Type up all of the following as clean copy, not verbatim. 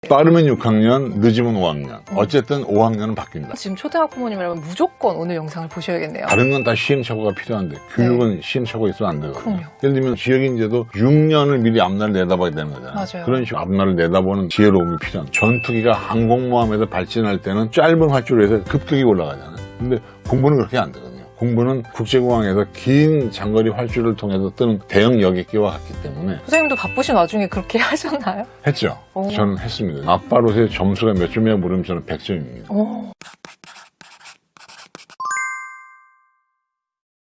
빠르면 6학년, 늦으면 5학년. 어쨌든 5학년은 바뀐다. 지금 초등학부모님이라면 무조건 오늘 영상을 보셔야겠네요. 다른 건 다 시행착오가 필요한데 교육은 시행착오 있으면 안 되거든요. 그럼요. 예를 들면 지역인재도 6년을 미리 앞날을 내다봐야 되는 거잖아요. 맞아요. 그런 식으로 앞날을 내다보는 지혜로움이 필요한. 전투기가 항공모함에서 발진할 때는 짧은 활주로 해서 급격히 올라가잖아요. 근데 공부는 그렇게 안 되거든요. 공부는 국제공항에서 긴 장거리 활주를 통해서 뜨는 대형 여객기와 같기 때문에. 선생님도 바쁘신 와중에 그렇게 하셨나요? 했죠. 저는 했습니다. 아빠로서의 점수가 몇 점이냐 물으면 저는 100점입니다.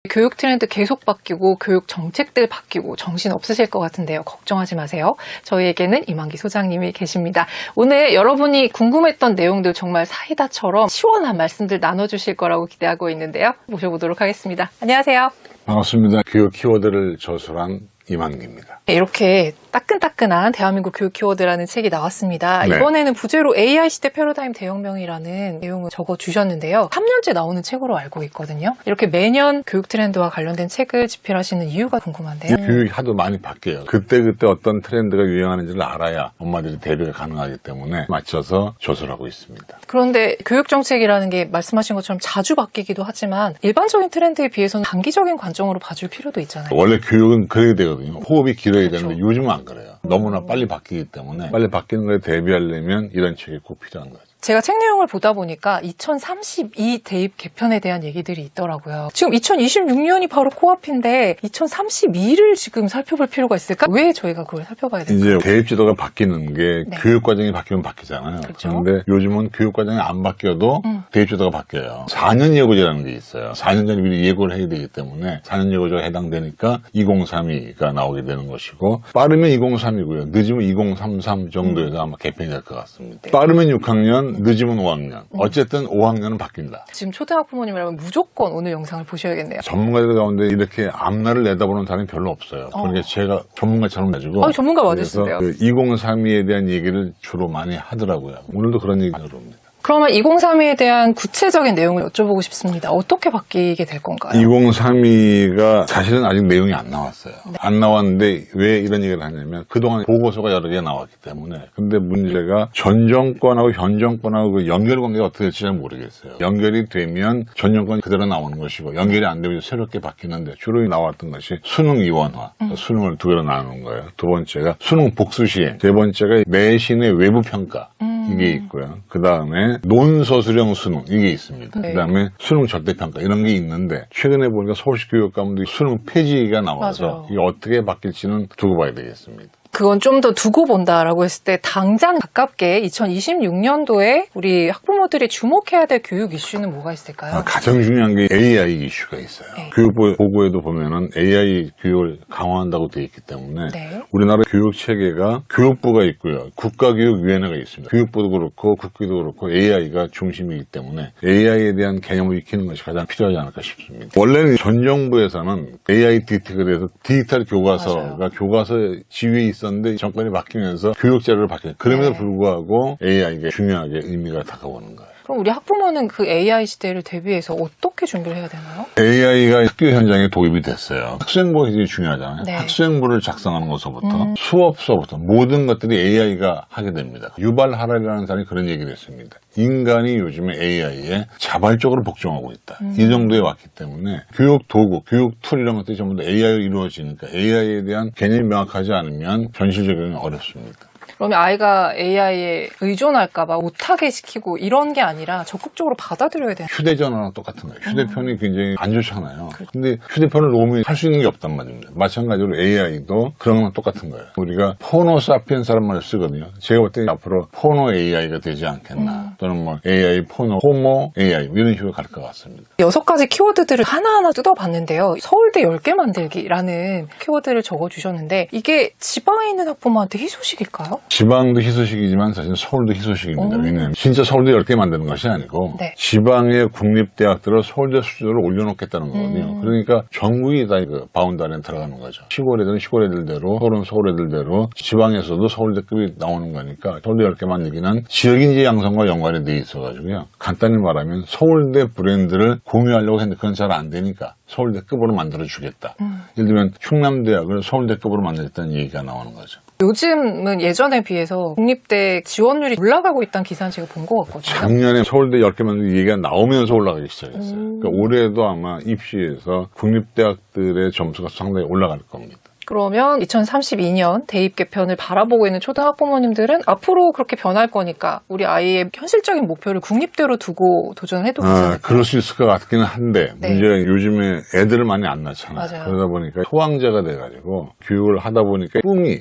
교육 트렌드 계속 바뀌고 교육 정책들 바뀌고 정신 없으실 것 같은데요. 걱정하지 마세요. 저희에게는 이만기 소장님이 계십니다. 오늘 여러분이 궁금했던 내용들 정말 사이다처럼 시원한 말씀들 나눠주실 거라고 기대하고 있는데요. 모셔보도록 하겠습니다. 안녕하세요. 반갑습니다. 교육 키워드를 저술한 이만기입니다. 이렇게 따끈따끈한 대한민국 교육 키워드라는 책이 나왔습니다. 네. 이번에는 부제로 AI 시대 패러다임 대혁명이라는 내용을 적어주셨는데요. 3년째 나오는 책으로 알고 있거든요. 이렇게 매년 교육 트렌드와 관련된 책을 집필하시는 이유가 궁금한데요. 교육이 하도 많이 바뀌어요. 그때그때 어떤 트렌드가 유행하는지를 알아야 엄마들이 대비가 가능하기 때문에 맞춰서 조술하고 있습니다. 그런데 교육정책이라는 게 말씀하신 것처럼 자주 바뀌기도 하지만 일반적인 트렌드에 비해서는 단기적인 관점으로 봐줄 필요도 있잖아요. 원래 교육은 그래야 되거든요. 호흡이 길어야 그렇죠. 되는데 요즘은 안 그래요. 너무나 빨리 바뀌기 때문에 빨리 바뀌는 거에 대비하려면 이런 책이 꼭 필요한 거죠. 제가 책 내용을 보다 보니까 2032 대입 개편에 대한 얘기들이 있더라고요. 지금 2026년이 바로 코앞인데 2032를 지금 살펴볼 필요가 있을까? 왜 저희가 그걸 살펴봐야 될까요? 이제 대입 지도가 바뀌는 게 네. 교육 과정이 바뀌면 바뀌잖아요. 그렇죠. 그런데 요즘은 교육 과정이 안 바뀌어도 대입 지도가 바뀌어요. 4년 예고제라는 게 있어요. 4년 전에 미리 예고를 해야 되기 때문에 4년 예고제가 해당되니까 2032가 나오게 되는 것이고 빠르면 2032고요. 늦으면 2033 정도에서 아마 개편이 될 것 같습니다. 빠르면 6학년, 늦으면 5학년. 어쨌든 5학년은 바뀐다. 지금 초등학부모님이라면 무조건 오늘 영상을 보셔야겠네요. 전문가들 가운데 이렇게 앞날을 내다보는 사람이 별로 없어요. 그러니까 제가 전문가처럼 가지고. 전문가 맞으신데요. 그래서 2032에 대한 얘기를 주로 많이 하더라고요. 오늘도 그런 얘기 들어옵니다. 그러면 2032에 대한 구체적인 내용을 여쭤보고 싶습니다. 어떻게 바뀌게 될 건가요? 2032가 사실은 아직 내용이 안 나왔어요. 안 나왔는데 왜 이런 얘기를 하냐면 그동안 보고서가 여러 개 나왔기 때문에. 근데 문제가 전 정권하고 현 정권하고 그 연결 관계가 어떻게 될지 잘 모르겠어요. 연결이 되면 전 정권이 그대로 나오는 것이고 연결이 안 되면 새롭게 바뀌는데 주로 나왔던 것이 수능 이원화. 수능을 두 개로 나누는 거예요. 두 번째가 수능 복수 시행. 세 번째가 내신의 외부 평가. 이게 있고요. 그 다음에 논서술형 수능 이게 있습니다. 네. 그 다음에 수능 절대평가 이런 게 있는데 최근에 보니까 서울시 교육감도 수능 폐지가 나와서 맞아요. 이게 어떻게 바뀔지는 두고 봐야 되겠습니다. 그건 좀 더 두고 본다라고 했을 때 당장 가깝게 2026년도에 우리 학부모들이 주목해야 될 교육 이슈는 뭐가 있을까요? 가장 중요한 게 AI 이슈가 있어요. 네. 교육부 보고에도 보면은 AI 교육을 강화한다고 되어 있기 때문에 네. 우리나라 교육 체계가 교육부가 있고요. 국가교육위원회가 있습니다. 교육부도 그렇고 국기도 그렇고 AI가 중심이기 때문에 AI에 대한 개념을 익히는 것이 가장 필요하지 않을까 싶습니다. 원래는 전 정부에서는 AI DT가 돼서 디지털 교과서가 맞아요. 교과서 지위에 있었는데 정권이 바뀌면서 교육 자료를 바뀌어요. 그럼에도 네. 불구하고 AI가 중요하게 의미가 다가오는 거예요. 그럼 우리 학부모는 그 AI 시대를 대비해서 어떻게 준비를 해야 되나요? AI가 학교 현장에 도입이 됐어요. 학생부가 굉장히 중요하잖아요. 네. 학생부를 작성하는 것서부터 수업서부터 모든 것들이 AI가 하게 됩니다. 유발 하랄이라는 사람이 그런 얘기를 했습니다. 인간이 요즘에 AI에 자발적으로 복종하고 있다. 이 정도에 왔기 때문에 교육 도구, 교육 툴 이런 것들이 전부 다 AI로 이루어지니까 AI에 대한 개념이 명확하지 않으면 현실적으로는 어렵습니다. 그러면 아이가 AI에 의존할까봐 못하게 시키고 이런 게 아니라 적극적으로 받아들여야 되는. 휴대전화랑 똑같은 거예요. 휴대폰이 굉장히 안 좋잖아요. 근데 휴대폰을 놓으면 할 수 있는 게 없단 말입니다. 마찬가지로 AI도 그런 건 똑같은 거예요. 우리가 포노 사피엔스라는 말을 쓰거든요. 제가 볼 때 앞으로 포노 AI가 되지 않겠나. 또는 뭐 AI, 포노, 호모 AI 이런 식으로 갈 것 같습니다. 6가지 키워드들을 하나하나 뜯어봤는데요. 서울대 10개 만들기라는 키워드를 적어주셨는데 이게 지방에 있는 학부모한테 희소식일까요? 지방도 희소식이지만 사실 서울도 희소식입니다. 왜냐하면 진짜 서울대 10개 만드는 것이 아니고 네. 지방의 국립대학들을 서울대 수준으로 올려놓겠다는 거거든요. 그러니까 전국이 다 그 바운드 안에 들어가는 거죠. 시골 애들은 시골 애들대로 서울은 서울 애들대로 지방에서도 서울대급이 나오는 거니까 서울대 10개 만들기는 지역인지 양성과 연관이 돼 있어가지고요. 간단히 말하면 서울대 브랜드를 공유하려고 했는데 그건 잘 안 되니까 서울대급으로 만들어주겠다. 예를 들면 충남대학을 서울대급으로 만들겠다는 얘기가 나오는 거죠. 요즘은 예전에 비해서 국립대 지원율이 올라가고 있다는 기사는 제가 본 것 같거든요. 작년에 서울대 10개만 얘기가 나오면서 올라가기 시작했어요. 그러니까 올해도 아마 입시에서 국립대학들의 점수가 상당히 올라갈 겁니다. 그러면 2032년 대입 개편을 바라보고 있는 초등학부모님들은 앞으로 그렇게 변할 거니까 우리 아이의 현실적인 목표를 국립대로 두고 도전해도 괜찮을까요? 그럴 수 있을 것 같기는 한데 네. 문제가 요즘에 애들을 많이 안 낳잖아요. 맞아요. 그러다 보니까 소황제가 돼가지고 교육을 하다 보니까 꿈이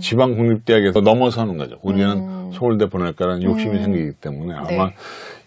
지방 국립대학에서 넘어서는 거죠. 우리는 서울대 보낼까라는 욕심이 생기기 때문에 아마 네.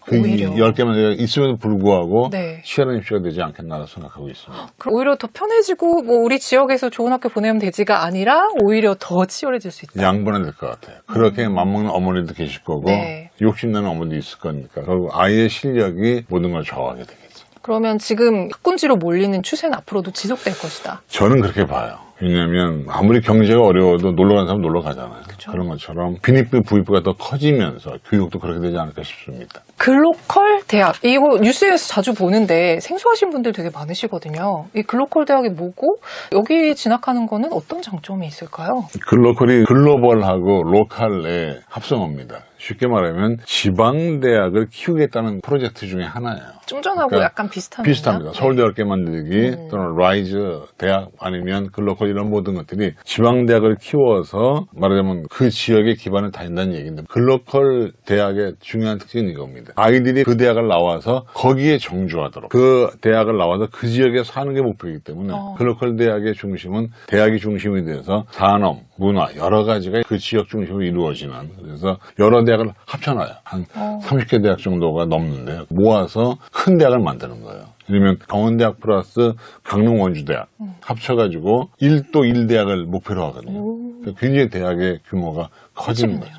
그 오히려. 10개만 있음에도 불구하고 네. 시원한 입시가 되지 않겠나 생각하고 있습니다. 그럼 오히려 더 편해지고 뭐 우리 지역에서 좋은 학교 보내면 되지가 아니라 오히려 더 치열해질 수 있다. 양분은 될 것 같아요. 그렇게 맘먹는 어머니도 계실 거고 네. 욕심내는 어머니도 있을 거니까 결국 아이의 실력이 모든 걸 좌우하게 되겠죠. 그러면 지금 학군지로 몰리는 추세는 앞으로도 지속될 것이다. 저는 그렇게 봐요. 왜냐하면 아무리 경제가 어려워도 놀러 가는 사람 놀러 가잖아요. 그쵸. 그런 것처럼 빈익부 부익부가 더 커지면서 교육도 그렇게 되지 않을까 싶습니다. 글로컬 대학 이거 뉴스에서 자주 보는데 생소하신 분들 되게 많으시거든요. 이 글로컬 대학이 뭐고 여기 진학하는 거는 어떤 장점이 있을까요? 글로컬이 글로벌하고 로컬의 합성어입니다. 쉽게 말하면 지방대학을 키우겠다는 프로젝트 중에 하나예요. 좀 전하고 그러니까 약간 비슷한 비슷합니다. 건가요? 서울대 10개 만들기 또는 라이즈 대학 아니면 글로컬 이런 모든 것들이 지방대학을 키워서 말하자면 그 지역의 기반을 다진다는 얘기인데 글로컬 대학의 중요한 특징은 이겁니다. 아이들이 그 대학을 나와서 거기에 정주하도록 그 대학을 나와서 그 지역에 사는 게 목표이기 때문에 글로컬 대학의 중심은 대학이 중심이 돼서 산업, 문화 여러 가지가 그 지역 중심으로 이루어지는 그래서 여러 대학을 합쳐놔요. 한 30개 대학 정도가 넘는데요. 모아서 큰 대학을 만드는 거예요. 예를 들면 강원대학 플러스 강릉원주대학 합쳐가지고 1도 1대학을 목표로 하거든요. 그러니까 굉장히 대학의 규모가 커지는 거죠.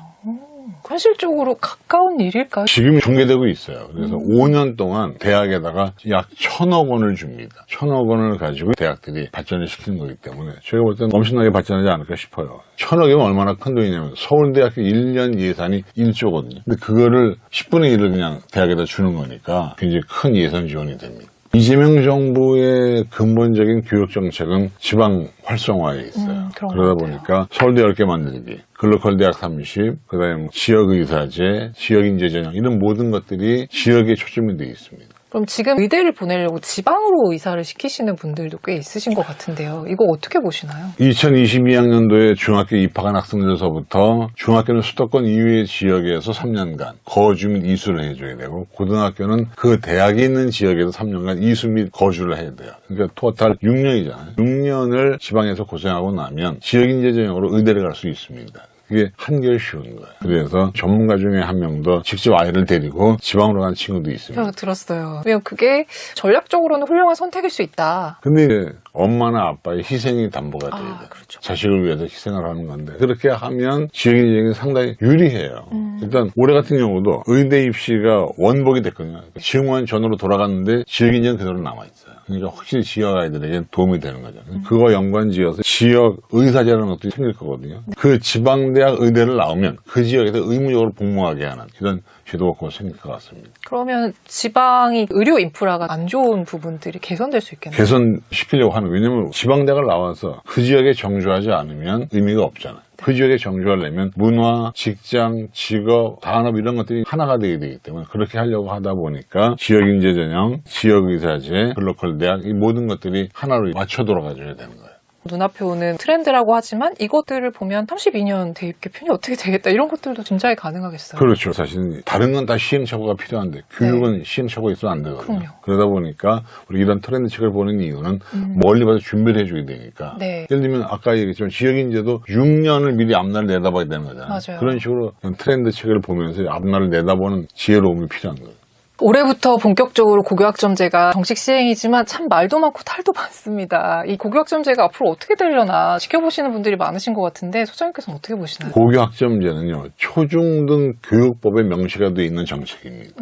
현실적으로 가까운 일일까요? 지금 중개되고 있어요. 그래서 5년 동안 대학에다가 약 1,000억 원을 줍니다. 1,000억 원을 가지고 대학들이 발전을 시키는 거기 때문에 제가 볼 때는 엄청나게 발전하지 않을까 싶어요. 1,000억이면 얼마나 큰 돈이냐면 서울대학교 1년 예산이 1조거든요. 근데 그거를 10분의 1을 그냥 대학에다 주는 거니까 굉장히 큰 예산 지원이 됩니다. 이재명 정부의 근본적인 교육 정책은 지방 활성화에 있어요. 그러다 보니까 서울대 10개 만들기, 글로컬 대학 30, 그다음에 지역의사제, 지역인재 전형 이런 모든 것들이 지역에 초점이 되어 있습니다. 그럼 지금 의대를 보내려고 지방으로 이사를 시키시는 분들도 꽤 있으신 것 같은데요. 이거 어떻게 보시나요? 2022학년도에 중학교 입학한 학생들서부터 중학교는 수도권 이외의 지역에서 3년간 거주 및 이수를 해줘야 되고 고등학교는 그 대학이 있는 지역에서 3년간 이수 및 거주를 해야 돼요. 그러니까 토탈 6년이잖아요. 6년을 지방에서 고생하고 나면 지역인재 전형으로 의대를 갈 수 있습니다. 그게 한결 쉬운 거예요. 그래서 전문가 중에 한 명도 직접 아이를 데리고 지방으로 간 친구도 있습니다. 제가 들었어요. 왜냐면 그게 전략적으로는 훌륭한 선택일 수 있다. 근데 이제 엄마나 아빠의 희생이 담보가 돼야 돼요. 그렇죠. 자식을 위해서 희생을 하는 건데 그렇게 하면 지역인재는 상당히 유리해요. 일단 올해 같은 경우도 의대 입시가 원복이 됐거든요. 증원 전으로 돌아갔는데 지역인재는 그대로 남아있어요. 그러니까 확실히 지역 아이들에게 도움이 되는 거죠. 그거 연관지어서 지역 의사제라는 것도 생길 거거든요. 그 지방대학 의대를 나오면 그 지역에서 의무적으로 복무하게 하는 이런 제도가 곧 생길 것 같습니다. 그러면 지방이 의료 인프라가 안 좋은 부분들이 개선될 수 있겠네요. 개선시키려고 하는 거예요. 왜냐하면 지방대학을 나와서 그 지역에 정주하지 않으면 의미가 없잖아요. 그 지역에 정주하려면 문화, 직장, 직업, 산업 이런 것들이 하나가 되기 때문에 그렇게 하려고 하다 보니까 지역인재 전형, 지역의사제, 글로컬 대학 이 모든 것들이 하나로 맞춰 돌아가줘야 되는 거예요. 눈앞에 오는 트렌드라고 하지만 이것들을 보면 32년 대입 개편이 어떻게 되겠다 이런 것들도 짐작이 가능하겠어요. 그렇죠. 사실은 다른 건 다 시행착오가 필요한데 교육은 시행착오가 있으면 안 되거든요. 그럼요. 그러다 보니까 우리 이런 트렌드 책을 보는 이유는 멀리 봐서 준비를 해줘야 되니까. 네. 예를 들면 아까 얘기했지만 지역인재도 6년을 미리 앞날을 내다봐야 되는 거잖아요. 맞아요. 그런 식으로 트렌드 책을 보면서 앞날을 내다보는 지혜로움이 필요한 거예요. 올해부터 본격적으로 고교학점제가 정식 시행이지만 참 말도 많고 탈도 많습니다. 이 고교학점제가 앞으로 어떻게 되려나 지켜보시는 분들이 많으신 것 같은데 소장님께서는 어떻게 보시나요? 고교학점제는요. 초중등 교육법에 명시가 되어 있는 정책입니다.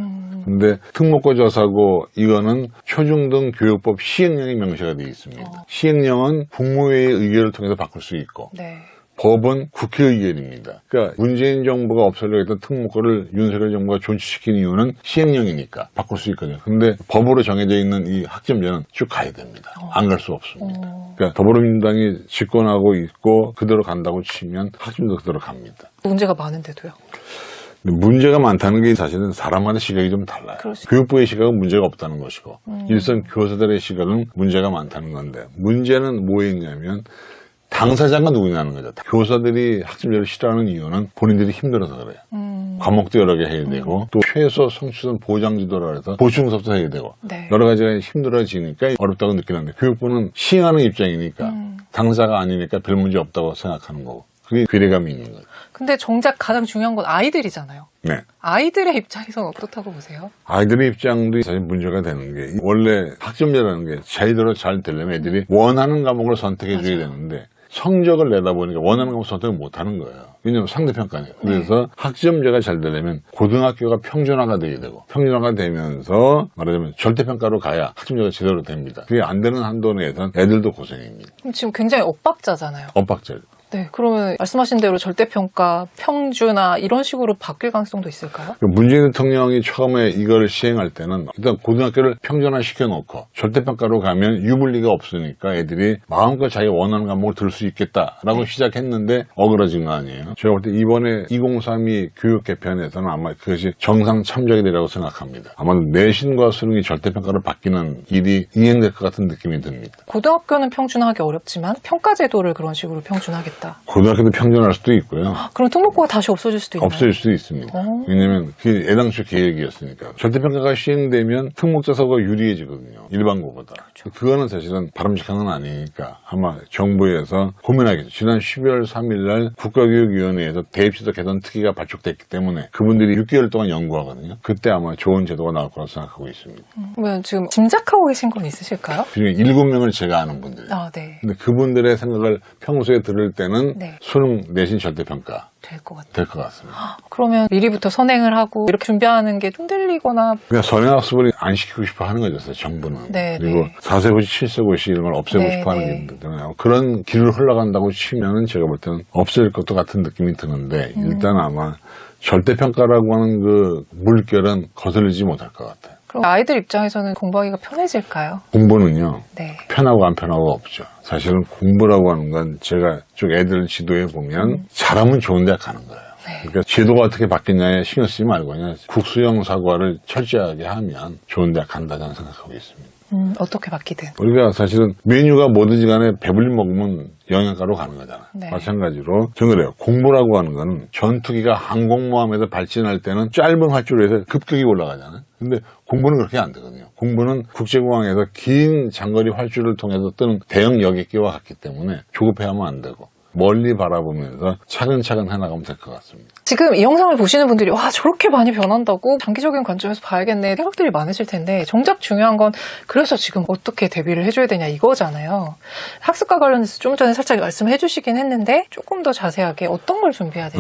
근데 특목고 저사고 이거는 초중등 교육법 시행령이 명시가 되어 있습니다. 시행령은 국무회의 의결을 통해서 바꿀 수 있고 네. 법은 국회 의결입니다. 그러니까 문재인 정부가 없애려고 했던 특목고를 윤석열 정부가 존치시킨 이유는 시행령이니까 바꿀 수 있거든요. 근데 법으로 정해져 있는 이 학점제는 쭉 가야 됩니다. 안 갈 수 없습니다. 그러니까 더불어민주당이 집권하고 있고 그대로 간다고 치면 학점도 그대로 갑니다. 문제가 많은데도요. 문제가 많다는 게 사실은 사람마다 시각이 좀 달라요. 교육부의 시각은 문제가 없다는 것이고 일선 교사들의 시각은 문제가 많다는 건데 문제는 뭐였냐면 당사자가 누구냐는 거죠. 교사들이 학점제를 싫어하는 이유는 본인들이 힘들어서 그래요. 과목도 여러 개 해야 되고 또 최소 성취선 보장지도라 해서 보충 수업도 해야 되고 네. 여러 가지가 힘들어지니까 어렵다고 느끼는데 교육부는 시행하는 입장이니까 당사가 아니니까 별 문제 없다고 생각하는 거고 그게 괴리감이 있는 거죠. 근데 정작 가장 중요한 건 아이들이잖아요. 네. 아이들의 입장에서는 어떻다고 보세요? 아이들의 입장도 사실 문제가 되는 게 원래 학점제라는 게 제대로 잘 되려면 애들이 원하는 과목을 선택해 줘야 되는데 성적을 내다 보니까 원하는 과목 선택을 못 하는 거예요. 왜냐하면 상대평가니까. 그래서 학점제가 잘 되려면 고등학교가 평준화가 돼야 되고 평준화가 되면서 말하자면 절대평가로 가야 학점제가 제대로 됩니다. 그게 안 되는 한도 내에서는 애들도 고생입니다. 그럼 지금 굉장히 엇박자잖아요. 엇박자죠. 네, 그러면 말씀하신 대로 절대평가, 평준화 이런 식으로 바뀔 가능성도 있을까요? 문재인 대통령이 처음에 이걸 시행할 때는 일단 고등학교를 평준화 시켜놓고 절대평가로 가면 유불리가 없으니까 애들이 마음껏 자기 원하는 과목을 들 수 있겠다라고 시작했는데 억울해진 거 아니에요. 제가 볼 때 이번에 2032 교육 개편에서는 아마 그것이 정상 참작이 되라고 생각합니다. 아마 내신과 수능이 절대평가로 바뀌는 일이 이행될 것 같은 느낌이 듭니다. 고등학교는 평준화하기 어렵지만 평가제도를 그런 식으로 평준화하겠다. 고등학교도 평준화할 수도 있고요. 그럼 특목고가 다시 없어질 수도 있나요? 없어질 수도 있습니다. 왜냐하면 그게 애당초 계획이었으니까. 절대평가가 시행되면 특목자사고가 유리해지거든요. 일반고보다. 그거는 사실은 바람직한 건 아니니까 아마 정부에서 고민하겠죠. 지난 12월 3일 날 국가교육위원회에서 대입시도 개선 특위가 발족됐기 때문에 그분들이 6개월 동안 연구하거든요. 그때 아마 좋은 제도가 나올 거라고 생각하고 있습니다. 그러면 지금 짐작하고 계신 건 있으실까요? 그중에 7명을 제가 아는 분들. 아, 네. 근데 그분들의 생각을 평소에 들을 때는 네. 수능 내신 절대평가 될 것 같아요. 될 것 같습니다. 그러면 미리부터 선행을 하고 이렇게 준비하는 게 흔들리거나 그러니까 선행학습을 안 시키고 싶어 하는 거죠, 정부는. 네, 그리고 네. 4세고시, 7세고시 이런 걸 없애고 네, 싶어 하는 네. 게 있거든요. 그런 길을 흘러간다고 치면은 제가 볼 때는 없앨 것도 같은 느낌이 드는데 일단 아마 절대평가라고 하는 그 물결은 거슬리지 못할 것 같아요. 그럼 아이들 입장에서는 공부하기가 편해질까요? 공부는요. 네. 편하고 안 편하고 없죠. 사실은 공부라고 하는 건 제가 쭉 애들 지도해 보면 잘하면 좋은 데 가는 거예요. 네. 그러니까 제도가 어떻게 바뀌냐에 신경 쓰지 말고 그냥 국수형 사고를 철저하게 하면 좋은 데 간다 저는 생각하고 있습니다. 어떻게 바뀌든. 우리가 사실은 메뉴가 뭐든지 간에 배불리 먹으면 영양가로 가는 거잖아요. 네. 마찬가지로 저는 그래요. 공부라고 하는 건 전투기가 항공모함에서 발진할 때는 짧은 활주로에서 급격히 올라가잖아요. 근데 공부는 그렇게 안 되거든요. 공부는 국제공항에서 긴 장거리 활주를 통해서 뜨는 대형 여객기와 같기 때문에 조급해하면 안 되고 멀리 바라보면서 차근차근 해나가면 될 것 같습니다. 지금 이 영상을 보시는 분들이 와 저렇게 많이 변한다고 장기적인 관점에서 봐야겠네 생각들이 많으실 텐데 정작 중요한 건 그래서 지금 어떻게 대비를 해줘야 되냐 이거잖아요. 학습과 관련해서 좀 전에 살짝 말씀해 주시긴 했는데 조금 더 자세하게 어떤 걸 준비해야 될지.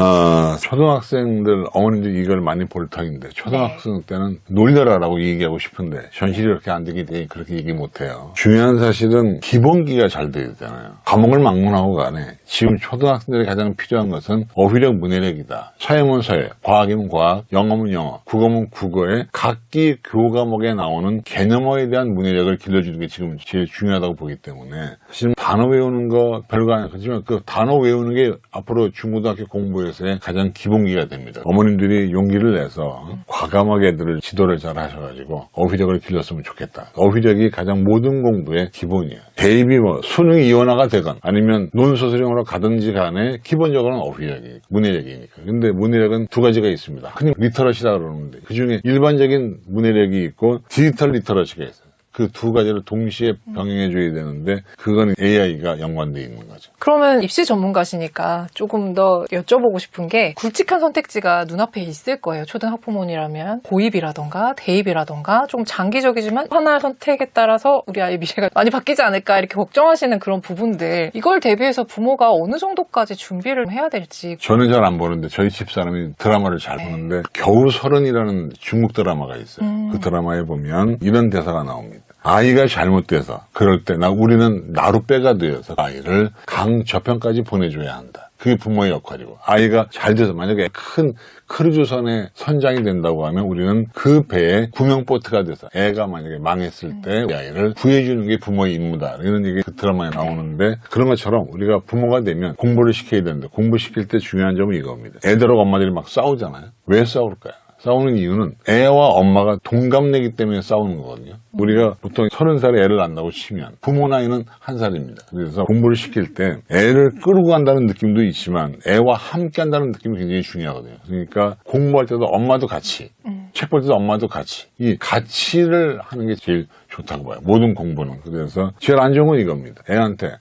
초등학생들 어머님들이 이걸 많이 볼 터인데 초등학생 때는 놀려라라고 얘기하고 싶은데 현실이 그렇게 안 되기 때문에 그렇게 얘기 못해요. 중요한 사실은 기본기가 잘 돼야 되잖아요. 과목을 막론하고 간에 지금 초등학생들이 가장 필요한 것은 어휘력 문해력이다. 사회면 사회, 과학이면 과학, 영어면 영어, 국어면 국어에 각기 교과목에 나오는 개념어에 대한 문해력을 길러주는 게 지금 제일 중요하다고 보기 때문에 사실 단어 외우는 거 별거 아니야. 그렇지만 그 단어 외우는 게 앞으로 중고등학교 공부에서의 가장 기본기가 됩니다. 어머님들이 용기를 내서 과감하게 애들을 지도를 잘 하셔가지고 어휘력을 길렀으면 좋겠다. 어휘력이 가장 모든 공부의 기본이에요. 대입이 뭐 수능이 이원화가 되건 아니면 논소설형으로 가든지 간에 기본적으로는 어휘력이 문해력이니까. 근데 문해력은 두 가지가 있습니다. 흔히 리터러시라고 그러는데 그중에 일반적인 문해력이 있고 디지털 리터러시가 있어요. 그 두 가지를 동시에 병행해줘야 되는데 그거는 AI가 연관되어 있는 거죠. 그러면 입시 전문가시니까 조금 더 여쭤보고 싶은 게 굵직한 선택지가 눈앞에 있을 거예요. 초등학부모님이라면 고입이라던가 대입이라던가 좀 장기적이지만 하나의 선택에 따라서 우리 아이의 미래가 많이 바뀌지 않을까 이렇게 걱정하시는 그런 부분들 이걸 대비해서 부모가 어느 정도까지 준비를 해야 될지. 저는 잘 안 보는데 저희 집사람이 드라마를 잘 보는데 겨우서른이라는 중국 드라마가 있어요. 그 드라마에 보면 이런 대사가 나옵니다. 아이가 잘못돼서 그럴 때 우리는 나룻배가 되어서 아이를 강 저편까지 보내줘야 한다. 그게 부모의 역할이고 아이가 잘 돼서 만약에 큰 크루즈선의 선장이 된다고 하면 우리는 그 배에 구명보트가 돼서 애가 만약에 망했을 때 이 아이를 구해주는 게 부모의 임무다. 이런 얘기 그 드라마에 나오는데 그런 것처럼 우리가 부모가 되면 공부를 시켜야 되는데 공부시킬 때 중요한 점은 이겁니다. 애들하고 엄마들이 막 싸우잖아요. 왜 싸울까요? 싸우는 이유는 애와 엄마가 동갑내기 때문에 싸우는 거거든요. 우리가 보통 30살에 애를 낳는다고 치면 부모 나이는 1살입니다. 그래서 공부를 시킬 때 애를 끌고 간다는 느낌도 있지만 애와 함께 한다는 느낌이 굉장히 중요하거든요. 그러니까 공부할 때도 엄마도 같이, 책 볼 때도 엄마도 같이. 이 같이를 하는 게 제일 좋다고 봐요. 모든 공부는. 그래서 제일 안 좋은 건 이겁니다. 애한테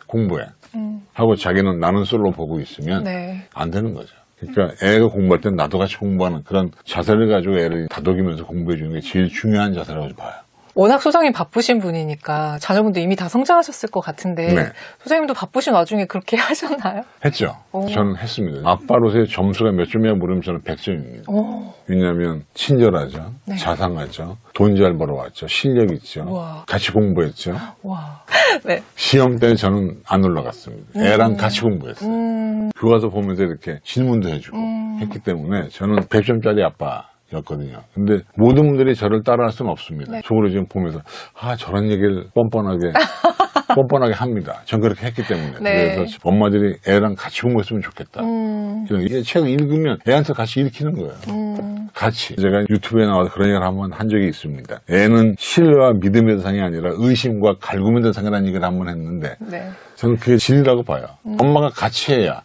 공부해. 하고 자기는 나는 솔로 보고 있으면 네. 안 되는 거죠. 그러니까 애가 공부할 땐 나도 같이 공부하는 그런 자세를 가지고 애를 다독이면서 공부해 주는 게 제일 중요한 자세라고 봐요. 워낙 소장님 바쁘신 분이니까 자녀분도 이미 다 성장하셨을 것 같은데 네. 소장님도 바쁘신 와중에 그렇게 하셨나요? 했죠. 오. 저는 했습니다. 아빠로서의 점수가 몇 점이냐 물으면 저는 100점입니다. 오. 왜냐하면 친절하죠. 네. 자상하죠. 돈 잘 벌어왔죠. 실력 있죠. 우와. 같이 공부했죠. 와. 네. 시험 때는 저는 안 올라갔습니다. 애랑 같이 공부했어요. 교과서 보면서 이렇게 질문도 해주고 했기 때문에 저는 100점짜리 아빠였거든요. 근데 모든 분들이 저를 따라할 수는 없습니다. 네. 속으로 지금 보면서 저런 얘기를 뻔뻔하게 합니다. 전 그렇게 했기 때문에. 네. 그래서 엄마들이 애랑 같이 공부했으면 좋겠다. 이 책을 읽으면 애한테 같이 읽히는 거예요. 같이. 제가 유튜브에 나와서 그런 얘기를 한번 한 적이 있습니다. 애는 신뢰와 믿음의 대상이 아니라 의심과 갈굼의 대상이라는 얘기를 한번 했는데 네. 저는 그게 진리라고 봐요. 엄마가 같이 해야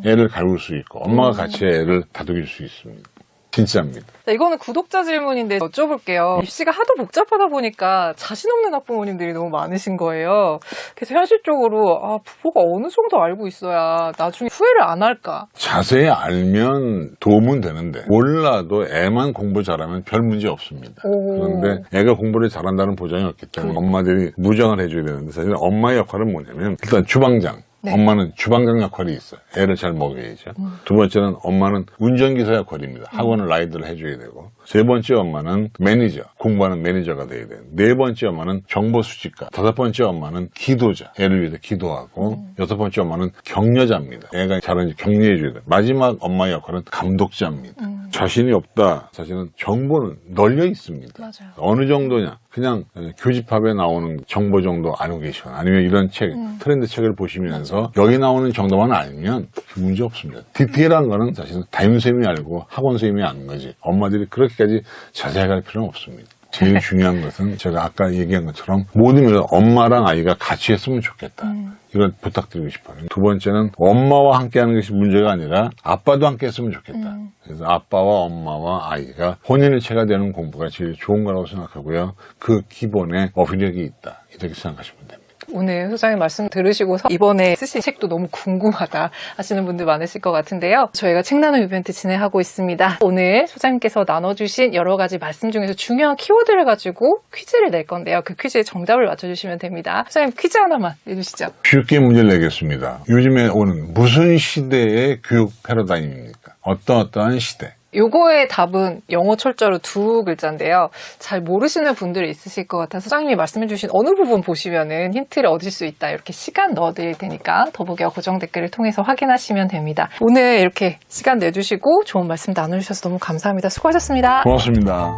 애를 갈굴 수 있고 엄마가 같이 해야 애를 다독일 수 있습니다. 진짜입니다. 자, 이거는 구독자 질문인데 여쭤볼게요. 입시가 하도 복잡하다 보니까 자신 없는 학부모님들이 너무 많으신 거예요. 그래서 현실적으로 부모가 어느 정도 알고 있어야 나중에 후회를 안 할까? 자세히 알면 도움은 되는데 몰라도 애만 공부 잘하면 별 문제 없습니다. 오. 그런데 애가 공부를 잘한다는 보장이 없기 때문에 엄마들이 무장을 해줘야 되는데 사실 엄마의 역할은 뭐냐면 일단 주방장. 네. 엄마는 주방장 역할이 있어요. 애를 잘 먹여야죠. 두 번째는 엄마는 운전기사 역할입니다. 학원을 라이드를 해줘야 되고. 세 번째 엄마는 매니저, 공부하는 매니저가 돼야 돼요. 네 번째 엄마는 정보수집가. 다섯 번째 엄마는 기도자, 애를 위해서 기도하고. 여섯 번째 엄마는 격려자입니다. 애가 잘하는지 격려해줘야 돼요. 마지막 엄마의 역할은 감독자입니다. 자신이 없다. 사실은 정보는 널려 있습니다. 맞아요. 어느 정도냐. 그냥 교집합에 나오는 정보 정도 알고 계시거나 아니면 이런 책, 트렌드 책을 보시면서 여기 나오는 정도만 알면 문제 없습니다. 디테일한 거는 사실은 담임선생님이 알고 학원선생님이 아는 거지. 엄마들이 그렇게까지 자세하게 할 필요는 없습니다. 제일 중요한 것은 제가 아까 얘기한 것처럼 모든 일 엄마랑 아이가 같이 했으면 좋겠다. 이걸 부탁드리고 싶어요. 두 번째는 엄마와 함께 하는 것이 문제가 아니라 아빠도 함께 했으면 좋겠다. 그래서 아빠와 엄마와 아이가 혼인일체가 되는 공부가 제일 좋은 거라고 생각하고요. 그 기본에 어휘력이 있다. 이렇게 생각하시면 됩니다. 오늘 소장님 말씀 들으시고서 이번에 쓰신 책도 너무 궁금하다 하시는 분들 많으실 것 같은데요. 저희가 책 나눔 이벤트 진행하고 있습니다. 오늘 소장님께서 나눠주신 여러 가지 말씀 중에서 중요한 키워드를 가지고 퀴즈를 낼 건데요. 그 퀴즈의 정답을 맞춰주시면 됩니다. 소장님 퀴즈 하나만 내주시죠. 쉽게 문제를 내겠습니다. 요즘에 오는 무슨 시대의 교육 패러다임입니까? 어떠한 시대? 요거의 답은 영어 철자로 두 글자인데요. 잘 모르시는 분들이 있으실 것 같아서 소장님이 말씀해주신 어느 부분 보시면은 힌트를 얻을 수 있다. 이렇게 시간 넣어드릴 테니까 더보기와 고정 댓글을 통해서 확인하시면 됩니다. 오늘 이렇게 시간 내주시고 좋은 말씀 나눠주셔서 너무 감사합니다. 수고하셨습니다. 고맙습니다.